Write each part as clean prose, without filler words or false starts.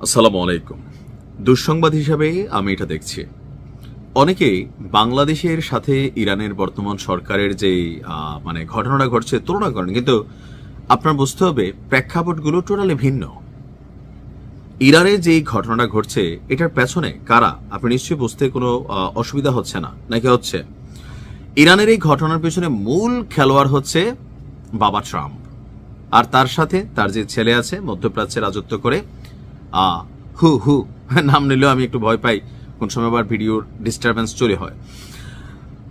আসসালামু আলাইকুম। দুঃসংবাদ হিসাবে আমি এটা দেখছি, অনেকেই বাংলাদেশের সাথে ইরানের বর্তমান সরকারের যে ঘটনাটা ঘটছে তুলনা করেন, কিন্তু আপনার বুঝতে হবে প্রেক্ষাপটগুলো টোটালি ভিন্ন। ইরানে যে ঘটনাটা ঘটছে এটার পেছনে কারা, আপনি নিশ্চয়ই বুঝতে কোনো অসুবিধা হচ্ছে না, নাকি হচ্ছে? ইরানের এই ঘটনার পেছনে মূল খেলোয়াড় হচ্ছে বাবা ট্রাম্প, আর তার সাথে তার যে ছেলে আছে মধ্যপ্রাচ্যে রাজত্ব করে, হু হু নাম নিলেও আমি একটু ভয় পাই, কোন সময় আবার ভিডিওর ডিস্টারবেন্স চলে হয়।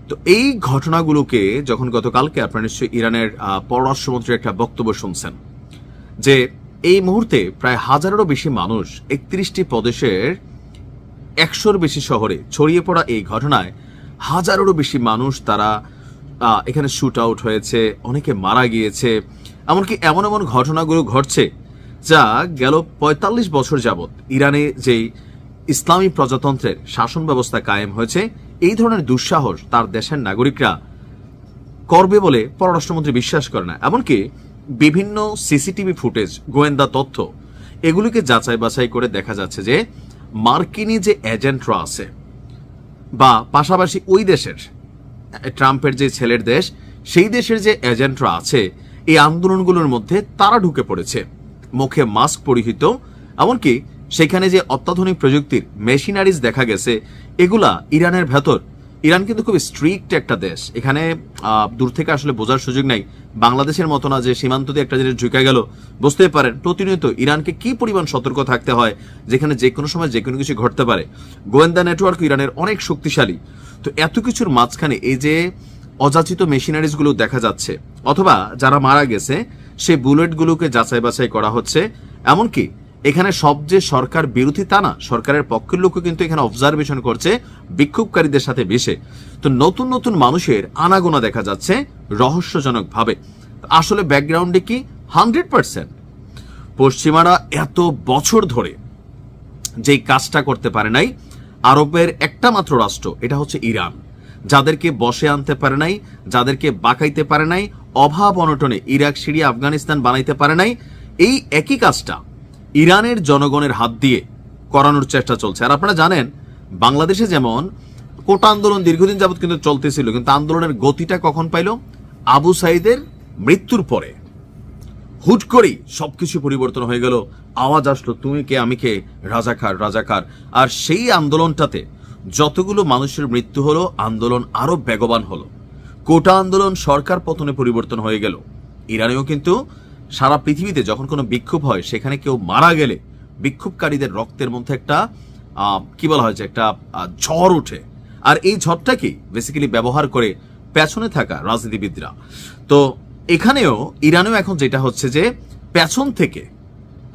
তো এই ঘটনাগুলোকে যখন গতকালকে আপনারা নিশ্চয়ই ইরানের পররাষ্ট্রমন্ত্রীর একটা বক্তব্য শুনছেন যে এই মুহূর্তে প্রায় 1000-এরও বেশি মানুষ 31টি প্রদেশের 100-র বেশি শহরে ছড়িয়ে পড়া এই ঘটনায় 1000-এরও বেশি মানুষ তারা এখানে শুট আউট হয়েছে, অনেকে মারা গিয়েছে। এমনকি এমন এমন ঘটনাগুলো ঘটছে যা গেল 45 বছর যাবৎ ইরানে যেই ইসলামী প্রজাতন্ত্রের শাসন ব্যবস্থা কায়েম হয়েছে, এই ধরনের দুঃসাহস তার দেশের নাগরিকরা করবে বলে পররাষ্ট্রমন্ত্রী বিশ্বাস করে না। এমনকি বিভিন্ন সিসিটিভি ফুটেজ, গোয়েন্দা তথ্য, এগুলিকে যাচাই বাছাই করে দেখা যাচ্ছে যে মার্কিনী যে এজেন্টরা আছে বা পাশাপাশি ওই দেশের ট্রাম্পের যে ছেলের দেশ, সেই দেশের যে এজেন্টরা আছে এই আন্দোলনগুলোর মধ্যে তারা ঢুকে পড়েছে, মুখে মাস্ক পরিহিত। এমনকি সেখানে যে অত্যাধুনিক প্রযুক্তির মেশিনারিজ দেখা গেছে, এগুলা ইরানের ভেতর। ইরান কিন্তু খুব স্ট্রিক্ট একটা দেশ, এখানে দূর থেকে আসলে বোঝার সুযোগ নাই। বাংলাদেশের মতো না যে সীমান্ত দিয়ে একটা জিনিস ঢুকে গেল, বুঝতে পারেন প্রতিনিয়ত ইরানকে কি পরিমাণ সতর্ক থাকতে হয়, যেখানে যে কোনো সময় যে কোনো কিছু ঘটতে পারে। গোয়েন্দা নেটওয়ার্ক ইরানের অনেক শক্তিশালী। তো এত কিছুর মাঝখানে এই যে অযাচিত মেশিনারিজগুলো দেখা যাচ্ছে, অথবা যারা মারা গেছে সেই বুলেটগুলোকে যাচাই বাছাই করা হচ্ছে। এমনকি এখানে সব যে সরকার বিরোধী তা না, সরকারের পক্ষের লোকও কিন্তু এখানে অবজারভেশন করছে বিক্ষোভকারীদের সাথে মিশে। তো নতুন নতুন মানুষের আনাগোনা দেখা যাচ্ছে রহস্যজনক ভাবে। আসলে ব্যাকগ্রাউন্ডে কি 100% পশ্চিমারা এত বছর ধরে যেই কাজটা করতে পারে নাই, আরবের একটা মাত্র রাষ্ট্র, এটা হচ্ছে ইরান, যাদেরকে বসে আনতে পারে নাই, যাদেরকে বাঁকাইতে পারে নাই, অভাব অনটনে ইরাক, সিরিয়া, আফগানিস্তান বানাইতে পারে নাই, এই একই কাজটা ইরানের জনগণের হাত দিয়ে করানোর চেষ্টা চলছে। আর আপনারা জানেন বাংলাদেশে যেমন কোটা আন্দোলন দীর্ঘদিন যাবৎ কিন্তু চলতেছিল, কিন্তু আন্দোলনের গতিটা কখন পাইল? আবু সাইদের মৃত্যুর পরে হুট করেই সবকিছু পরিবর্তন হয়ে গেল। আওয়াজ আসলো তুমি কে আমি কে, রাজাকার রাজাকার। আর সেই আন্দোলনটাতে যতগুলো মানুষের মৃত্যু হলো, আন্দোলন আরো বেগবান হলো। কোটা আন্দোলন সরকার পতনে পরিবর্তন হয়ে গেল। ইরানেও কিন্তু সারা পৃথিবীতে যখন কোনো বিক্ষোভ হয়, সেখানে কেউ মারা গেলে বিক্ষোভকারীদের রক্তের মধ্যে একটা কি বলা হয়েছে, একটা ঝড় ওঠে। আর এই ঝড়টাকে বেসিক্যালি ব্যবহার করে পেছনে থাকা রাজনীতিবিদরা। তো এখানেও ইরানেও এখন যেটা হচ্ছে যে পেছন থেকে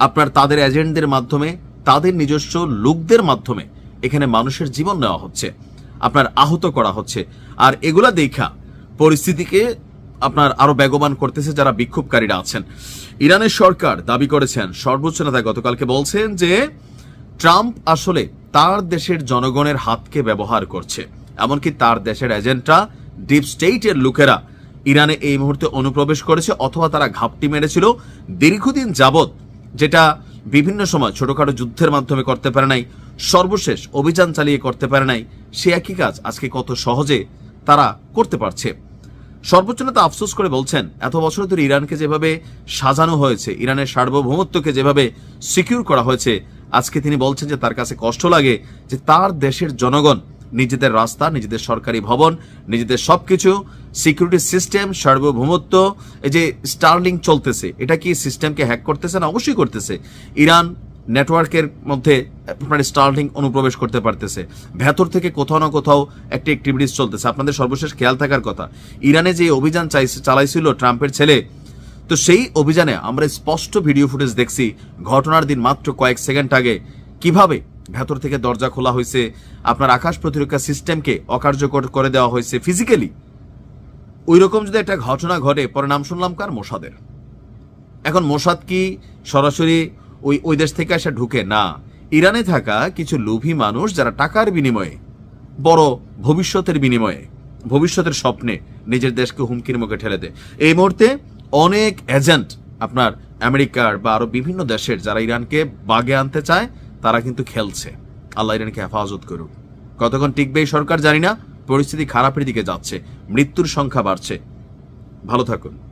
আপনার তাদের এজেন্টদের মাধ্যমে, তাদের নিজস্ব লোকদের মাধ্যমে এখানে মানুষের জীবন নেওয়া হচ্ছে, আপনার আহত করা হচ্ছে। আর এগুলা দেখা পরিস্থিতিকে আপনার আরো বেগবান করতেছে যারা বিক্ষোভকারীরা আছেন। ইরানের সরকার দাবি করেছেন, সর্বোচ্চ নেতা গতকালকে বলছেন যে ট্রাম্প আসলে তার দেশের জনগণের হাতকে ব্যবহার করছে। এমনকি তার দেশের এজেন্টরা, ডিপ স্টেটের লোকেরা ইরানে এই মুহূর্তে অনুপ্রবেশ করেছে, অথবা তারা ঘাপটি মেরেছিল দীর্ঘদিন যাবৎ, যেটা বিভিন্ন সময় ছোটখাটো যুদ্ধের মাধ্যমে করতে পারে নাই, সর্বশেষ অভিযান চালিয়ে করতে পারে নাই। সে একই কাজ আজকে কত সহজে তারা করতে পারছে। সর্বোচ্চ নেতা আফসোস করে বলছেন, এত বছর ধরে ইরানকে যেভাবে সাজানো হয়েছে, ইরানের সার্বভৌমত্বকে যেভাবে সিকিউর করা হয়েছে, আজকে তিনি বলছেন যে তার কাছে কষ্ট লাগে যে তার দেশের জনগণ নিজেদের রাস্তা, নিজেদের সরকারি ভবন, নিজেদের সবকিছু, সিকিউরিটি সিস্টেম, সার্বভৌমত্ব, এই যে স্টারলিং চলতেছে, এটা কি সিস্টেমকে হ্যাক করতেছে না? অবশ্যই করতেছে। ইরান নেটওয়ার্কের মধ্যে আপনার স্টারলিং অনুপ্রবেশ করতে পারতেছে, ভেতর থেকে কোথাও না কোথাও একটা অ্যাক্টিভিটিস চলতেছে। আপনাদের সর্বশেষ খেয়াল থাকার কথা, ইরানে যে অভিযান চালাইছিল ট্রাম্পের ছেলে, তো সেই অভিযানে আমরা স্পষ্ট ভিডিও ফুটেজ দেখছি ঘটনার দিন মাত্র কয়েক সেকেন্ড আগে কিভাবে ভেতর থেকে দরজা খোলা হয়েছে, আপনার আকাশ প্রতিরক্ষা সিস্টেমকে অকার্যকর করে দেওয়া হয়েছে ফিজিক্যালি। ওই রকম যদি একটা ঘটনা ঘটে, পরে নাম শুনলাম কার? মোসাদের। এখন মোসাদ কি সরাসরি ওই দেশ থেকে এসে ঢুকে না, ইরানে থাকা কিছু লোভী মানুষ যারা টাকার বিনিময়ে, বড় ভবিষ্যতের বিনিময়ে, ভবিষ্যতের স্বপ্নে নিজের দেশকে হুমকির মুখে ঠেলে দেয়। এই মুহূর্তে অনেক এজেন্ট আপনার আমেরিকার বা আরো বিভিন্ন দেশের যারা ইরানকে বাগে আনতে চায় তারা কিন্তু খেলছে। আল্লাহ ইরানকে হেফাজত করুক। কতক্ষণ টিকবে এই সরকার জানি না, পরিস্থিতি খারাপের দিকে যাচ্ছে, মৃত্যুর সংখ্যা বাড়ছে। ভালো থাকুন।